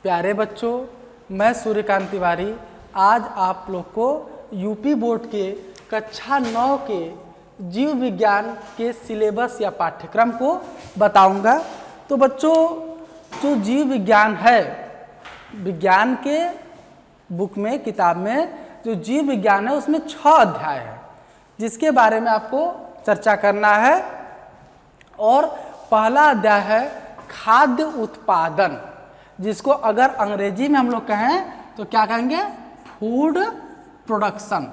प्यारे बच्चों, मैं सूर्यकांत तिवारी आज आप लोग को यूपी बोर्ड के कक्षा 9 के जीव विज्ञान के सिलेबस या पाठ्यक्रम को बताऊंगा। तो बच्चों, जो जीव विज्ञान है, विज्ञान के बुक में, किताब में जो जीव विज्ञान है उसमें 6 अध्याय है जिसके बारे में आपको चर्चा करना है। और पहला अध्याय है खाद्य उत्पादन, जिसको अगर अंग्रेजी में हम लोग कहें तो क्या कहेंगे? Food production.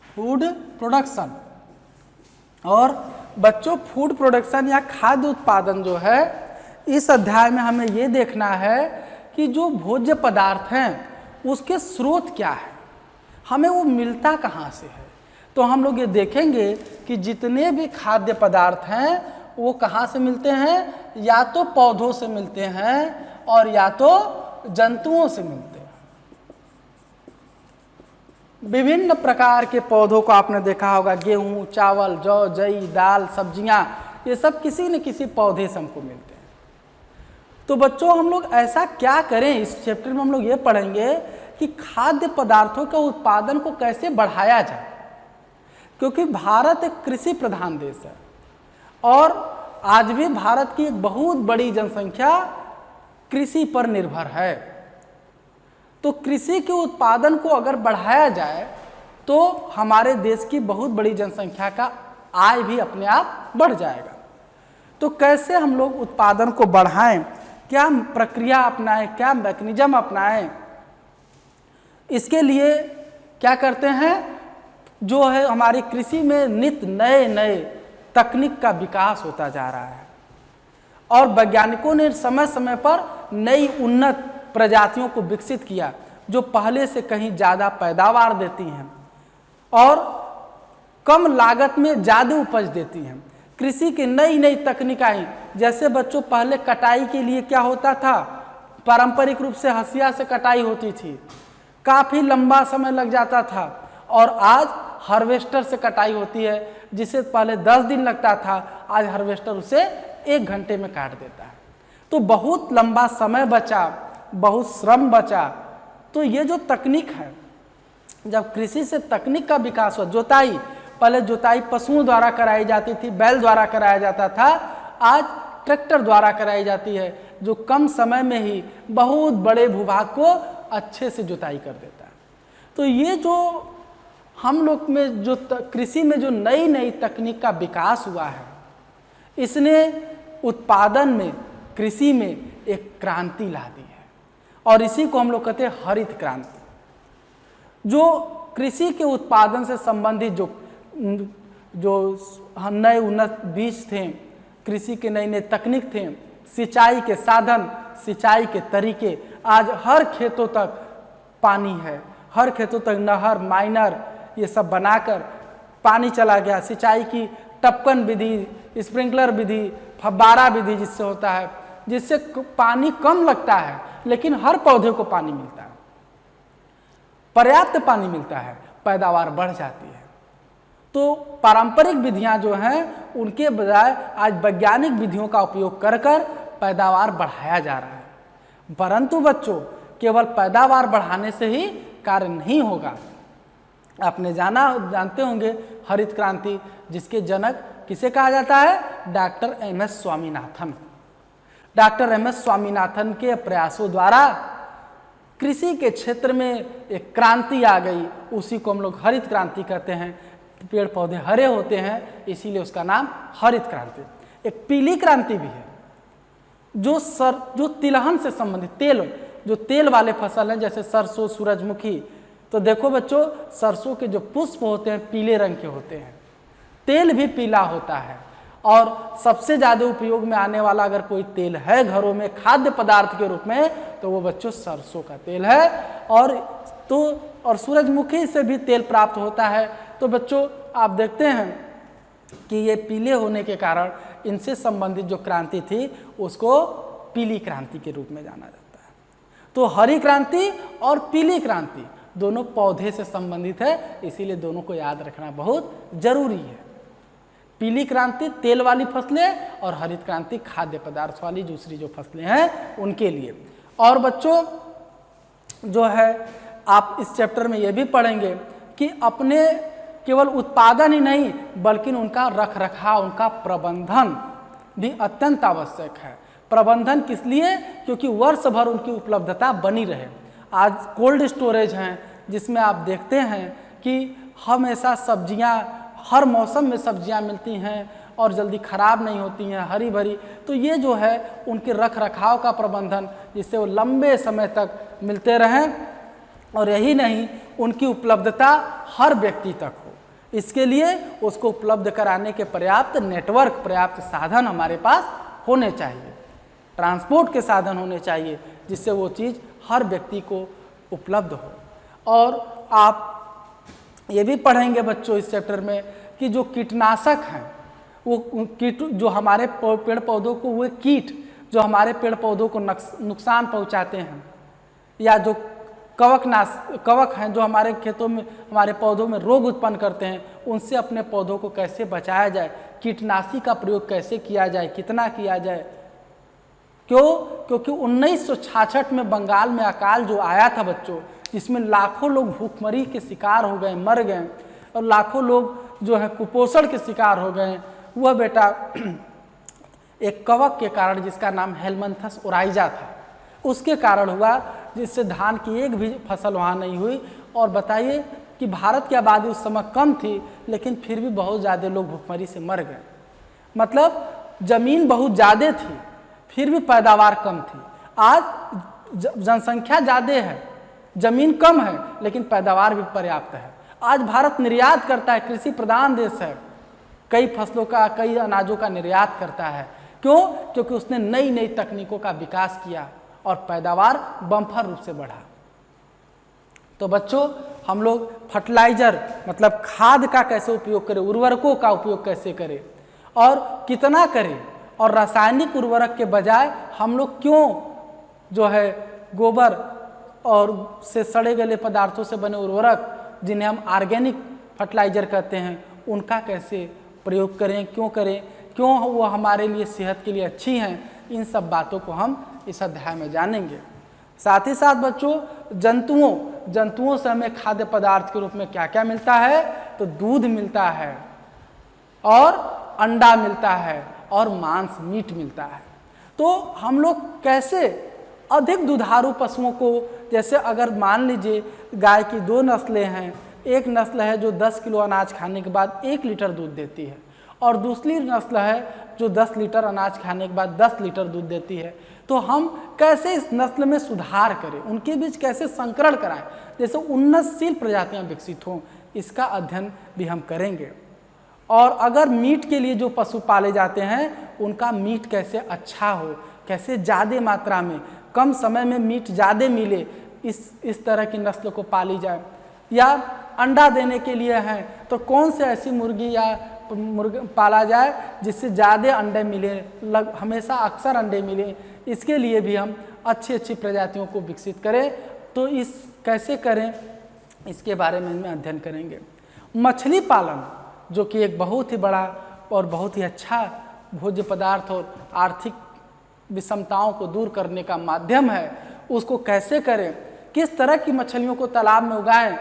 Food production. और बच्चों, फूड प्रोडक्शन या खाद्य उत्पादन जो है, इस अध्याय में हमें ये देखना है कि जो भोज्य पदार्थ हैं उसके स्रोत क्या है, हमें वो मिलता कहाँ से है। तो हम लोग ये देखेंगे कि जितने भी खाद्य पदार्थ हैं वो कहाँ से मिलते हैं, या तो पौधों से मिलते हैं और या तो जंतुओं से मिलते हैं। विभिन्न प्रकार के पौधों को आपने देखा होगा, गेहूं, चावल, जौ, जई, दाल, सब्जियां, ये सब किसी न किसी पौधे से हमको मिलते हैं। तो बच्चों, हम लोग ऐसा क्या करें, इस चैप्टर में हम लोग ये पढ़ेंगे कि खाद्य पदार्थों के उत्पादन को कैसे बढ़ाया जाए, क्योंकि भारत एक कृषि प्रधान देश है और आज भी भारत की एक बहुत बड़ी जनसंख्या कृषि पर निर्भर है। तो कृषि के उत्पादन को अगर बढ़ाया जाए तो हमारे देश की बहुत बड़ी जनसंख्या का आय भी अपने आप बढ़ जाएगा। तो कैसे हम लोग उत्पादन को बढ़ाएं, क्या प्रक्रिया अपनाएं, क्या मैकेनिज्म अपनाएं, इसके लिए क्या करते हैं, जो है हमारी कृषि में नित्य नए नए तकनीक का विकास होता जा रहा है और वैज्ञानिकों ने समय समय पर नई उन्नत प्रजातियों को विकसित किया जो पहले से कहीं ज़्यादा पैदावार देती हैं और कम लागत में ज़्यादा उपज देती हैं। कृषि की नई नई तकनीक आई, जैसे बच्चों पहले कटाई के लिए क्या होता था, पारंपरिक रूप से हंसिया से कटाई होती थी, काफ़ी लंबा समय लग जाता था, और आज हार्वेस्टर से कटाई होती है जिसे पहले 10 दिन लगता था, आज हार्वेस्टर उसे 1 घंटे में काट देता है। तो बहुत लंबा समय बचा, बहुत श्रम बचा। तो ये जो तकनीक है, जब कृषि से तकनीक का विकास हुआ, जोताई, पहले जोताई पशुओं द्वारा कराई जाती थी, बैल द्वारा कराया जाता था, आज ट्रैक्टर द्वारा कराई जाती है जो कम समय में ही बहुत बड़े भूभाग को अच्छे से जोताई कर देता है। तो ये जो हम लोग में जो कृषि में जो नई नई तकनीक का विकास हुआ है, इसने उत्पादन में, कृषि में एक क्रांति ला दी है और इसी को हम लोग कहते हैं हरित क्रांति। जो कृषि के उत्पादन से संबंधित जो नए उन्नत बीज थे, कृषि के नए नए तकनीक थे, सिंचाई के साधन, सिंचाई के तरीके, आज हर खेतों तक पानी है, हर खेतों तक नहर, माइनर, ये सब बनाकर पानी चला गया। सिंचाई की टपकन विधि, स्प्रिंकलर विधि, फव्वारा विधि जिससे होता है, जिससे पानी कम लगता है लेकिन हर पौधे को पानी मिलता है, पर्याप्त पानी मिलता है, पैदावार बढ़ जाती है। तो पारंपरिक विधियां जो हैं उनके बजाय आज वैज्ञानिक विधियों का उपयोग कर कर पैदावार बढ़ाया जा रहा है। परंतु बच्चों, केवल पैदावार बढ़ाने से ही कार्य नहीं होगा। आपने जानते होंगे हरित क्रांति, जिसके जनक किसे कहा जाता है? डॉक्टर एम.एस. स्वामीनाथन। डॉक्टर एम.एस. स्वामीनाथन के प्रयासों द्वारा कृषि के क्षेत्र में एक क्रांति आ गई, उसी को हम लोग हरित क्रांति कहते हैं। पेड़ पौधे हरे होते हैं इसीलिए उसका नाम हरित क्रांति। एक पीली क्रांति भी है जो तिलहन से संबंधित, जो तेल वाले फसल हैं, जैसे सरसों, सूरजमुखी। तो देखो बच्चों, सरसों के जो पुष्प होते हैं पीले रंग के होते हैं, तेल भी पीला होता है, और सबसे ज़्यादा उपयोग में आने वाला अगर कोई तेल है घरों में खाद्य पदार्थ के रूप में तो वो बच्चों सरसों का तेल है। और सूरजमुखी से भी तेल प्राप्त होता है। तो बच्चों, आप देखते हैं कि ये पीले होने के कारण इनसे संबंधित जो क्रांति थी उसको पीली क्रांति के रूप में जाना जाता है। तो हरी क्रांति और पीली क्रांति दोनों पौधे से संबंधित है, इसीलिए दोनों को याद रखना बहुत जरूरी है। पीली क्रांति तेल वाली फसलें और हरित क्रांति खाद्य पदार्थ वाली दूसरी जो फसलें हैं उनके लिए। और बच्चों जो है आप इस चैप्टर में ये भी पढ़ेंगे कि अपने केवल उत्पादन ही नहीं बल्कि उनका रख रखाव, उनका प्रबंधन भी अत्यंत आवश्यक है। प्रबंधन किस लिए? क्योंकि वर्ष भर उनकी उपलब्धता बनी रहे। आज कोल्ड स्टोरेज हैं जिसमें आप देखते हैं कि हमेशा सब्जियां, हर मौसम में सब्जियां मिलती हैं और जल्दी ख़राब नहीं होती हैं, हरी भरी। तो ये जो है उनके रख रखाव का प्रबंधन, जिससे वो लंबे समय तक मिलते रहें और यही नहीं उनकी उपलब्धता हर व्यक्ति तक हो। इसके लिए उसको उपलब्ध कराने के पर्याप्त नेटवर्क, पर्याप्त साधन हमारे पास होने चाहिए, ट्रांसपोर्ट के साधन होने चाहिए जिससे वो चीज़ हर व्यक्ति को उपलब्ध हो। और आप ये भी पढ़ेंगे बच्चों इस चैप्टर में कि जो कीटनाशक हैं, वो कीट जो हमारे पेड़ पौधों को, वो कीट जो हमारे पेड़ पौधों को नुकसान पहुंचाते हैं, या जो कवक हैं जो हमारे खेतों में, हमारे पौधों में रोग उत्पन्न करते हैं, उनसे अपने पौधों को कैसे बचाया जाए, कीटनाशी का प्रयोग कैसे किया जाए, कितना किया जाए। क्यों? क्योंकि 1966 में बंगाल में अकाल जो आया था बच्चों, जिसमें लाखों लोग भूखमरी के शिकार हो गए, मर गए, और लाखों लोग जो है कुपोषण के शिकार हो गए। वह बेटा एक कवक के कारण, जिसका नाम हेलमंथस ओराइजा था, उसके कारण हुआ, जिससे धान की एक भी फसल वहाँ नहीं हुई। और बताइए कि भारत की आबादी उस समय कम थी, लेकिन फिर भी बहुत ज़्यादा लोग भूखमरी से मर गए। मतलब ज़मीन बहुत ज़्यादा थी, फिर भी पैदावार कम थी। आज जनसंख्या ज़्यादा है, ज़मीन कम है, लेकिन पैदावार भी पर्याप्त है। आज भारत निर्यात करता है, कृषि प्रधान देश है, कई फसलों का, कई अनाजों का निर्यात करता है। क्यों? क्योंकि उसने नई नई तकनीकों का विकास किया और पैदावार बम्पर रूप से बढ़ा। तो बच्चों हम लोग फर्टिलाइजर मतलब खाद का कैसे उपयोग करें, उर्वरकों का उपयोग कैसे करें और कितना करें, और रासायनिक उर्वरक के बजाय हम लोग क्यों जो है गोबर और से सड़े गले पदार्थों से बने उर्वरक, जिन्हें हम ऑर्गेनिक फर्टिलाइजर कहते हैं, उनका कैसे प्रयोग करें, क्यों करें, क्यों वो हमारे लिए सेहत के लिए अच्छी हैं। इन सब बातों को हम इस अध्याय में जानेंगे। साथ ही साथ बच्चों जंतुओं से हमें खाद्य पदार्थ के रूप में क्या क्या मिलता है? तो दूध मिलता है और अंडा मिलता है और मांस, मीट मिलता है। तो हम लोग कैसे अधिक दुधारू पशुओं को, जैसे अगर मान लीजिए गाय की 2 नस्लें हैं, एक नस्ल है जो 10 किलो अनाज खाने के बाद 1 लीटर दूध देती है, और दूसरी नस्ल है जो 10 लीटर अनाज खाने के बाद 10 लीटर दूध देती है। तो हम कैसे इस नस्ल में सुधार करें, उनके बीच कैसे संकरण कराएं, जैसे उन्नतशील प्रजातियां विकसित हों, इसका अध्ययन भी हम करेंगे। और अगर मीट के लिए जो पशु पाले जाते हैं, उनका मीट कैसे अच्छा हो, कैसे ज़्यादा मात्रा में, कम समय में मीट ज़्यादा मिले, इस तरह की नस्ल को पाली जाए। या अंडा देने के लिए हैं तो कौन से ऐसी मुर्गी या मुर्गा पाला जाए जिससे ज़्यादा अंडे मिले, हमेशा अक्सर अंडे मिले। इसके लिए भी हम अच्छी अच्छी प्रजातियों को विकसित करें। तो इस कैसे करें, इसके बारे में हम अध्ययन करेंगे। मछली पालन, जो कि एक बहुत ही बड़ा और बहुत ही अच्छा भोज्य पदार्थ और आर्थिक विषमताओं को दूर करने का माध्यम है, उसको कैसे करें, किस तरह की मछलियों को तालाब में उगाएं,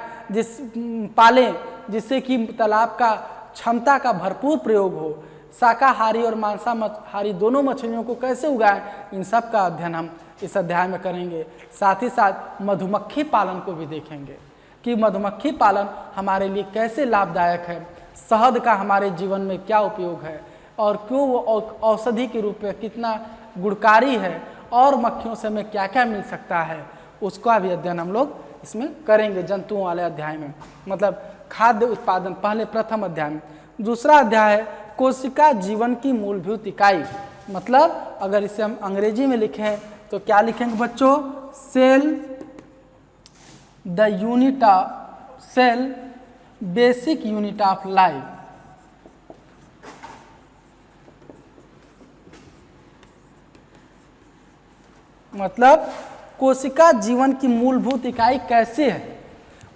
पालें, जिससे कि तालाब का क्षमता का भरपूर प्रयोग हो। शाकाहारी और मांसाहारी दोनों मछलियों को कैसे उगाएं, इन सब का अध्ययन हम इस अध्याय में करेंगे। साथ ही साथ मधुमक्खी पालन को भी देखेंगे कि मधुमक्खी पालन हमारे लिए कैसे लाभदायक है, शहद का हमारे जीवन में क्या उपयोग है और क्यों वो औषधि के रूप में कितना गुणकारी है, और मक्खियों से हमें क्या क्या मिल सकता है, उसका भी अध्ययन हम लोग इसमें करेंगे जंतुओं वाले अध्याय में, मतलब खाद्य उत्पादन पहले प्रथम अध्याय में। दूसरा अध्याय है कोशिका जीवन की मूलभूत इकाई, मतलब अगर इसे हम अंग्रेजी में लिखें तो क्या लिखेंगे बच्चों? Cell the unit of cell, basic unit of life. मतलब कोशिका जीवन की मूलभूत इकाई कैसे है,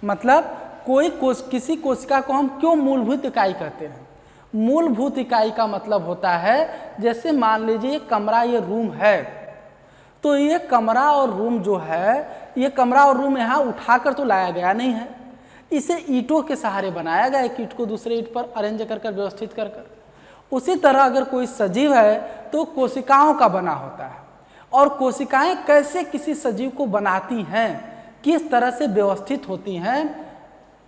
मतलब किसी कोशिका को हम क्यों मूलभूत इकाई कहते हैं? मूलभूत इकाई का मतलब होता है, जैसे मान लीजिए ये कमरा, ये रूम है, तो ये कमरा और रूम जो है, ये कमरा और रूम यहाँ उठाकर तो लाया गया नहीं है, इसे ईंटों के सहारे बनाया गया, एक ईंट को दूसरे ईंट पर अरेंज कर व्यवस्थित कर। उसी तरह अगर कोई सजीव है तो कोशिकाओं का बना होता है, और कोशिकाएं कैसे किसी सजीव को बनाती हैं, किस तरह से व्यवस्थित होती हैं,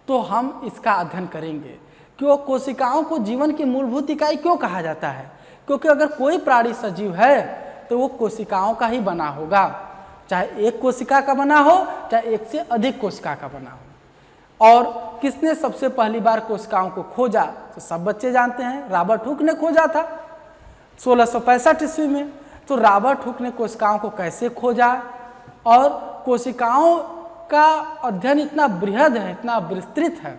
तो हम इसका अध्ययन करेंगे। क्यों कोशिकाओं को जीवन की मूलभूत इकाई क्यों कहा जाता है? क्योंकि अगर कोई प्राणी सजीव है तो वो कोशिकाओं का ही बना होगा, चाहे एक कोशिका का बना हो, चाहे एक से अधिक कोशिका का बना हो। और किसने सबसे पहली बार कोशिकाओं को खोजा? तो सब बच्चे जानते हैं, रॉबर्ट हुक ने खोजा था 1665 ईस्वी में। तो रॉबर्ट हुक ने कोशिकाओं को कैसे खोजा, और कोशिकाओं का अध्ययन इतना बृहद है, इतना विस्तृत है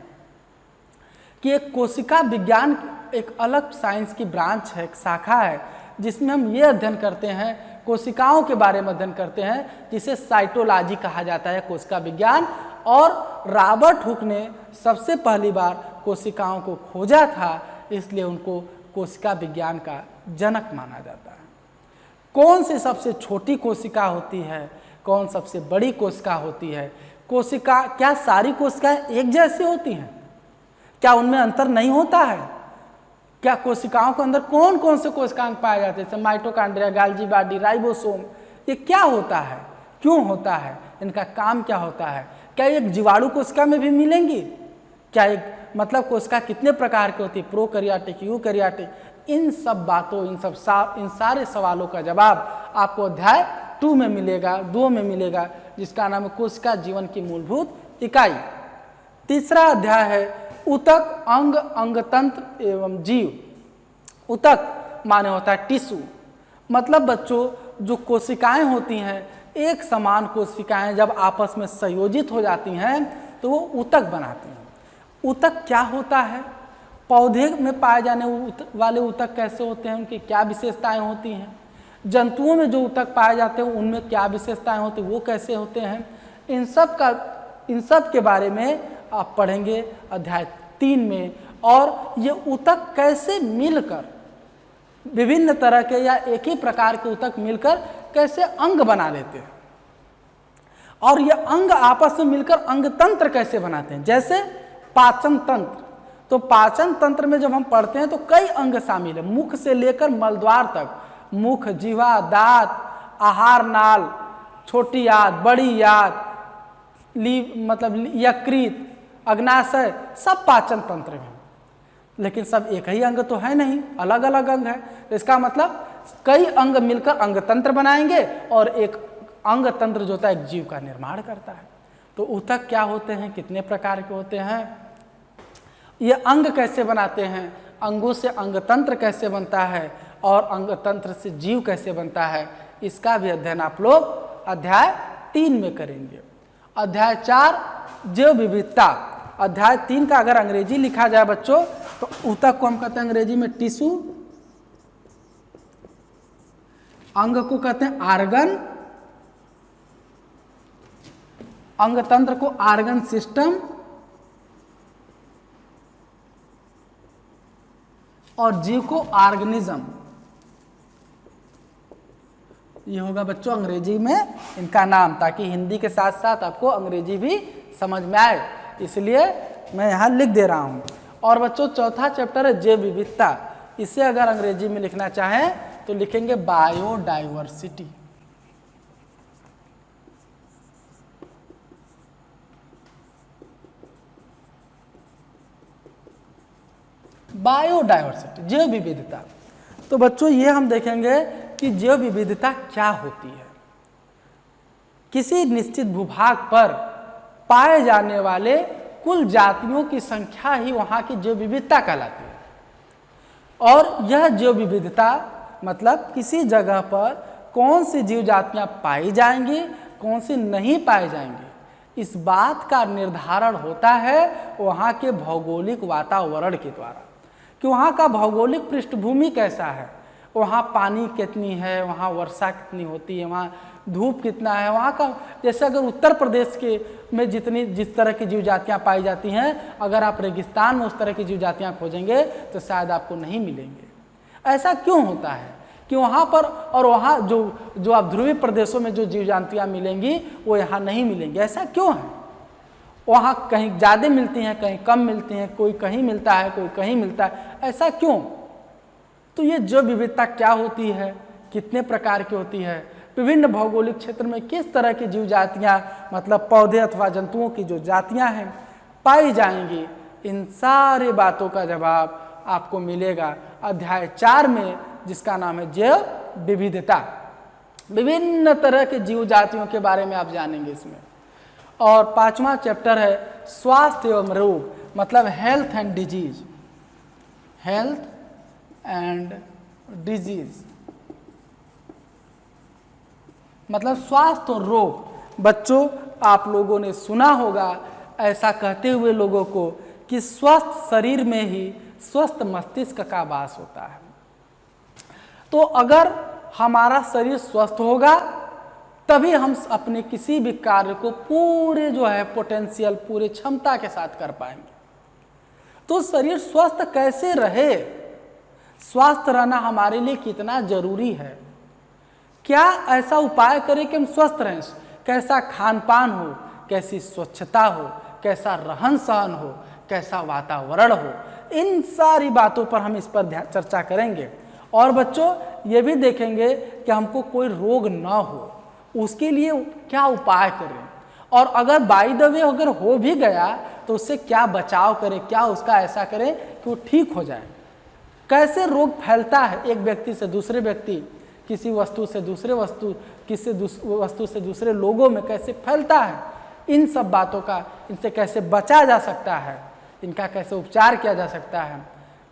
कि एक कोशिका विज्ञान एक अलग साइंस की ब्रांच है, एक शाखा है, जिसमें हम ये अध्ययन करते हैं, कोशिकाओं के बारे में अध्ययन करते हैं, जिसे साइटोलॉजी कहा जाता है, कोशिका विज्ञान। और रॉबर्ट हुक ने सबसे पहली बार कोशिकाओं को खोजा था, इसलिए उनको कोशिका विज्ञान का जनक माना जाता है। कौन सी सबसे छोटी कोशिका होती है, कौन सबसे बड़ी कोशिका होती है? कोशिका, क्या सारी कोशिकाएं एक जैसी होती हैं? क्या उनमें अंतर नहीं होता है? क्या कोशिकाओं के अंदर कौन कौन से कोशिकांग पाए जाते हैं, जैसे माइटोकॉन्ड्रिया, गोल्गी बॉडी, राइबोसोम? ये क्या होता है, क्यों होता है, इनका काम क्या होता है? क्या एक जीवाणु कोशिका में भी मिलेंगी? क्या एक मतलब कोशिका कितने प्रकार की होती है, प्रोकैरियोटिक, यूकैरियोटिक? इन सब बातों, इन सारे सवालों का जवाब आपको अध्याय 2 में मिलेगा, 2 में मिलेगा, जिसका नाम है कोशिका जीवन की मूलभूत इकाई। तीसरा अध्याय है ऊतक, अंग, अंगतंत्र एवं जीव। ऊतक माने होता है टिश्यू, मतलब बच्चों जो कोशिकाएं होती हैं, एक समान कोशिकाएं जब आपस में संयोजित हो जाती हैं तो वो ऊतक बनाती हैं। ऊतक क्या होता है? पौधे में पाए जाने वाले ऊतक कैसे होते हैं, उनकी क्या विशेषताएं होती हैं? जंतुओं में जो ऊतक पाए जाते हैं उनमें क्या विशेषताएं होती हैं, वो कैसे होते हैं? इन सब के बारे में आप पढ़ेंगे अध्याय 3 में। और ये ऊतक कैसे मिलकर, विभिन्न तरह के या एक ही प्रकार के ऊतक मिलकर कैसे अंग बना लेते हैं, और ये अंग आपस में मिलकर अंग तंत्र कैसे बनाते हैं, जैसे पाचन तंत्र। तो पाचन तंत्र में जब हम पढ़ते हैं तो कई अंग शामिल है, मुख से लेकर मलद्वार तक, मुख, जिह्वा, दांत, आहार नाल, छोटी आंत, बड़ी आंत, मतलब यकृत, अग्नाशय, सब पाचन तंत्र में। लेकिन सब एक ही अंग तो है नहीं, अलग अलग अंग है। इसका मतलब कई अंग मिलकर अंग तंत्र बनाएंगे, और एक अंग तंत्र जो होता है एक जीव का निर्माण करता है। तो ऊतक क्या होते हैं, कितने प्रकार के होते हैं, ये अंग कैसे बनाते हैं, अंगों से अंग तंत्र कैसे बनता है, और अंग तंत्र से जीव कैसे बनता है, इसका भी अध्ययन आप लोग अध्याय 3 में करेंगे। अध्याय 4 जैव विविधता। अध्याय 3 का अगर अंग्रेजी लिखा जाए बच्चों तो ऊतक को हम कहते हैं अंग्रेजी में टिश्यू, अंग को कहते हैं आर्गन, अंग तंत्र को आर्गन सिस्टम, और जीव को ऑर्गेनिज्म। ये होगा बच्चों अंग्रेजी में इनका नाम, ताकि हिंदी के साथ साथ आपको अंग्रेजी भी समझ में आए, इसलिए मैं यहाँ लिख दे रहा हूँ। और बच्चों चौथा चैप्टर है जैव विविधता। इसे अगर अंग्रेजी में लिखना चाहें तो लिखेंगे बायोडाइवर्सिटी। बायोडाइवर्सिटी, जैव विविधता। तो बच्चों ये हम देखेंगे कि जैव विविधता क्या होती है। किसी निश्चित भूभाग पर पाए जाने वाले कुल जातियों की संख्या ही वहाँ की जैव विविधता कहलाती है। और यह जैव विविधता मतलब किसी जगह पर कौन सी जीव जातियाँ पाई जाएंगी, कौन सी नहीं पाई जाएंगी, इस बात का निर्धारण होता है वहाँ के भौगोलिक वातावरण के द्वारा, कि वहाँ का भौगोलिक पृष्ठभूमि कैसा है, वहाँ पानी कितनी है, वहाँ वर्षा कितनी होती है, वहाँ धूप कितना है, वहाँ का जैसे अगर उत्तर प्रदेश के में जिस तरह की जीव जातियाँ पाई जाती हैं, अगर आप रेगिस्तान में उस तरह की जीव जातियाँ खोजेंगे तो शायद आपको नहीं मिलेंगे। ऐसा क्यों होता है कि वहाँ पर और वहाँ जो आप ध्रुवीय प्रदेशों में जो जीव जंतुआँ मिलेंगी वो यहाँ नहीं मिलेंगी? ऐसा क्यों है? वहाँ कहीं ज़्यादा मिलती हैं, कहीं कम मिलती हैं, कोई कहीं मिलता है, कोई कहीं मिलता है, ऐसा क्यों? तो ये जो विविधता क्या होती है, कितने प्रकार की होती है, विभिन्न भौगोलिक क्षेत्र में किस तरह की जीव जातियाँ मतलब पौधे अथवा जंतुओं की जो जातियाँ हैं पाई जाएंगी, इन सारे बातों का जवाब आपको मिलेगा अध्याय 4 में, जिसका नाम है जैव विविधता। विभिन्न तरह के जीव जातियों के बारे में आप जानेंगे इसमें। और 5वां चैप्टर है स्वास्थ्य एवं रोग, मतलब health and disease. Health and disease मतलब स्वास्थ्य और रोग। बच्चों, आप लोगों ने सुना होगा ऐसा कहते हुए लोगों को कि स्वस्थ शरीर में ही स्वस्थ मस्तिष्क का वास होता है। तो अगर हमारा शरीर स्वस्थ होगा तभी हम अपने किसी भी कार्य को पूरे जो है पोटेंशियल, पूरे क्षमता के साथ कर पाएंगे। तो शरीर स्वस्थ कैसे रहे, स्वस्थ रहना हमारे लिए कितना जरूरी है, क्या ऐसा उपाय करें कि हम स्वस्थ रहें? कैसा खान पान हो, कैसी स्वच्छता हो, कैसा रहन सहन हो, कैसा वातावरण हो, इन सारी बातों पर हम इस पर चर्चा करेंगे। और बच्चों ये भी देखेंगे कि हमको कोई रोग ना हो, उसके लिए क्या उपाय करें, और अगर बाय द वे अगर हो भी गया तो उससे क्या बचाव करें, क्या उसका ऐसा करें कि वो ठीक हो जाए। कैसे रोग फैलता है एक व्यक्ति से दूसरे व्यक्ति, किसी वस्तु से दूसरे वस्तु, किसी वस्तु से दूसरे लोगों में कैसे फैलता है, इन सब बातों का, इनसे कैसे बचा जा सकता है, इनका कैसे उपचार किया जा सकता है,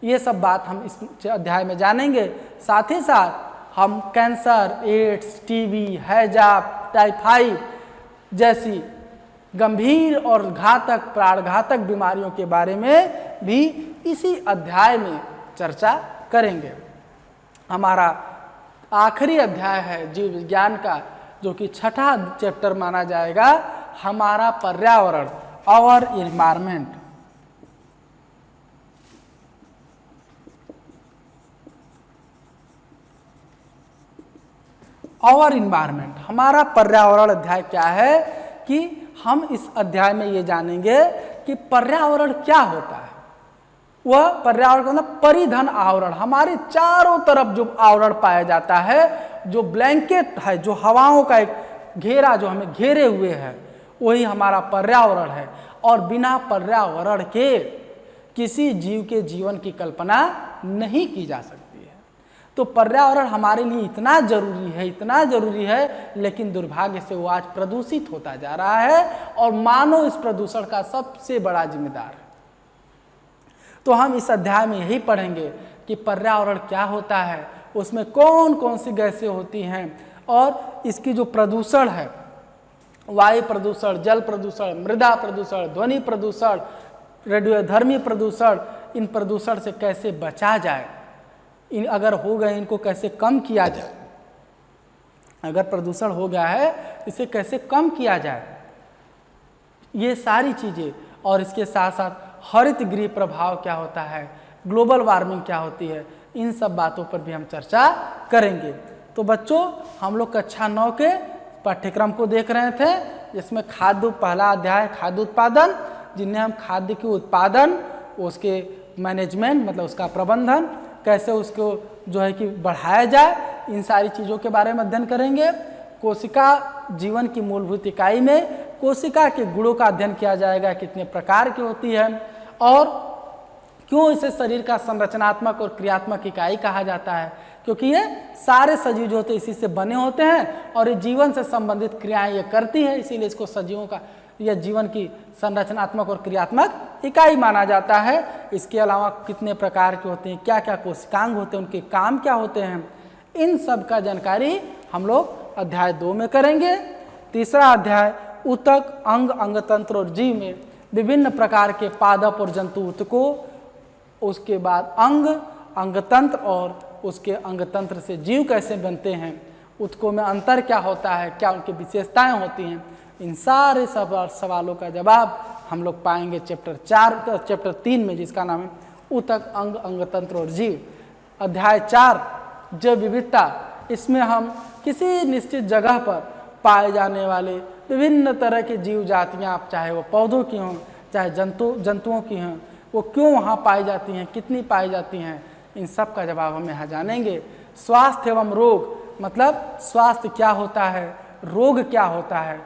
ये सब बात हम इस अध्याय में जानेंगे। साथ ही साथ हम कैंसर, एड्स, टीबी, हैजा, टाइफाइड जैसी गंभीर और घातक, प्राणघातक बीमारियों के बारे में भी इसी अध्याय में चर्चा करेंगे। हमारा आखिरी अध्याय है जीव विज्ञान का, जो कि 6ठा चैप्टर माना जाएगा, हमारा पर्यावरण, आवर एनवायरमेंट। आवर एनवायरमेंट, हमारा पर्यावरण अध्याय क्या है कि हम इस अध्याय में ये जानेंगे कि पर्यावरण क्या होता है। वह पर्यावरण का मतलब परिधन आवरण, हमारे चारों तरफ जो आवरण पाया जाता है, जो ब्लैंकेट है, जो हवाओं का एक घेरा जो हमें घेरे हुए है, वही हमारा पर्यावरण है। और बिना पर्यावरण के किसी जीव के जीवन की कल्पना नहीं की जा सकती है। तो पर्यावरण हमारे लिए इतना जरूरी है, इतना जरूरी है, लेकिन दुर्भाग्य से वो आज प्रदूषित होता जा रहा है और मानव इस प्रदूषण का सबसे बड़ा जिम्मेदार है। तो हम इस अध्याय में यही पढ़ेंगे कि पर्यावरण क्या होता है, उसमें कौन कौन सी गैसें होती हैं, और इसकी जो प्रदूषण है, वायु प्रदूषण, जल प्रदूषण, मृदा प्रदूषण, ध्वनि प्रदूषण, रेडियोधर्मी प्रदूषण, इन प्रदूषण से कैसे बचा जाए, इन अगर हो गए इनको कैसे कम किया जाए, अगर प्रदूषण हो गया है इसे कैसे कम किया जाए, ये सारी चीज़ें। और इसके साथ साथ हरित गृह प्रभाव क्या होता है, ग्लोबल वार्मिंग क्या होती है, इन सब बातों पर भी हम चर्चा करेंगे। तो बच्चों, हम लोग कक्षा 9 के पाठ्यक्रम को देख रहे थे, जिसमें खाद्य, पहला अध्याय खाद्य उत्पादन, जिन्हें हम खाद्य के उत्पादन, उसके मैनेजमेंट मतलब उसका प्रबंधन, कैसे उसको जो है कि बढ़ाया जाए, इन सारी चीज़ों के बारे में अध्ययन करेंगे। कोशिका जीवन की मूलभूत इकाई में कोशिका के गुणों का अध्ययन किया जाएगा, कितने प्रकार की होती है और क्यों इसे शरीर का संरचनात्मक और क्रियात्मक इकाई कहा जाता है, क्योंकि ये सारे सजीव जो होते हैं इसी से बने होते हैं और ये जीवन से संबंधित क्रियाएं ये करती है, इसीलिए इसको सजीवों का यह जीवन की संरचनात्मक और क्रियात्मक इकाई माना जाता है। इसके अलावा कितने प्रकार के होते हैं, क्या क्या कोशिकांग होते हैं, उनके काम क्या होते हैं, इन सब का जानकारी हम लोग अध्याय 2 में करेंगे। तीसरा अध्याय ऊतक, अंग, अंगतंत्र और जीव में विभिन्न प्रकार के पादप और जंतु ऊतकों, उसके बाद अंग, अंगतंत्र और उसके अंग तंत्र से जीव कैसे बनते हैं, ऊतकों में अंतर क्या होता है, क्या उनकी विशेषताएं होती हैं, इन सारे सवालों का जवाब हम लोग पाएंगे चैप्टर 3 में, जिसका नाम है ऊतक, अंग, अंगतंत्र और जीव। अध्याय 4 जैव विविधता, इसमें हम किसी निश्चित जगह पर पाए जाने वाले विभिन्न तरह के जीव जातियाँ, चाहे वो पौधों की हों चाहे जंतुओं की हों, वो क्यों वहाँ पाई जाती हैं, कितनी पाई जाती हैं, इन सब का जवाब हम यहाँ जानेंगे। स्वास्थ्य एवं रोग, मतलब स्वास्थ्य क्या होता है, रोग क्या होता है,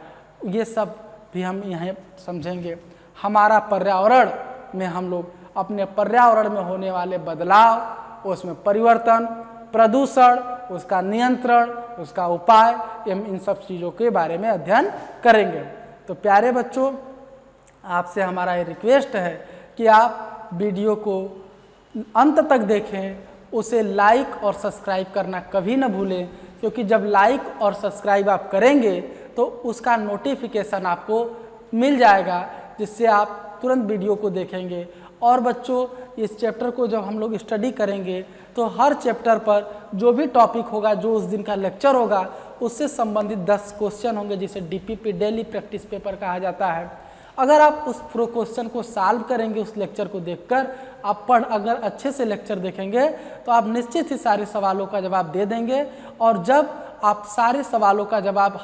ये सब भी हम यहाँ समझेंगे। हमारा पर्यावरण में हम लोग अपने पर्यावरण में होने वाले बदलाव, उसमें परिवर्तन, प्रदूषण, उसका नियंत्रण, उसका उपाय, हम इन सब चीज़ों के बारे में अध्ययन करेंगे। तो प्यारे बच्चों, आपसे हमारा ये रिक्वेस्ट है कि आप वीडियो को अंत तक देखें, उसे लाइक और सब्सक्राइब करना कभी न भूलें, क्योंकि जब लाइक और सब्सक्राइब आप करेंगे तो उसका नोटिफिकेशन आपको मिल जाएगा, जिससे आप तुरंत वीडियो को देखेंगे। और बच्चों, इस चैप्टर को जब हम लोग स्टडी करेंगे तो हर चैप्टर पर जो भी टॉपिक होगा, जो उस दिन का लेक्चर होगा, उससे संबंधित 10 क्वेश्चन होंगे, जिसे DPP डेली प्रैक्टिस पेपर कहा जाता है। अगर आप उस क्वेश्चन को सॉल्व करेंगे, उस लेक्चर को देखकर आप अगर अच्छे से लेक्चर देखेंगे तो आप निश्चित ही सारे सवालों का जवाब दे देंगे। और जब आप सारे सवालों का जवाब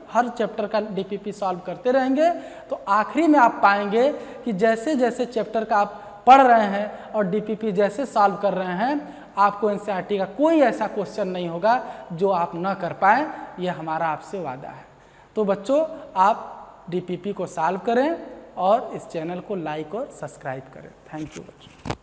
हर चैप्टर का DPP सॉल्व करते रहेंगे तो आखिरी में आप पाएंगे कि जैसे जैसे चैप्टर का आप पढ़ रहे हैं और DPP जैसे सॉल्व कर रहे हैं, आपको NCERT का कोई ऐसा क्वेश्चन नहीं होगा जो आप न कर पाएँ। यह हमारा आपसे वादा है। तो बच्चों, आप DPP को सॉल्व करें और इस चैनल को लाइक और सब्सक्राइब करें। थैंक यू बच्चों।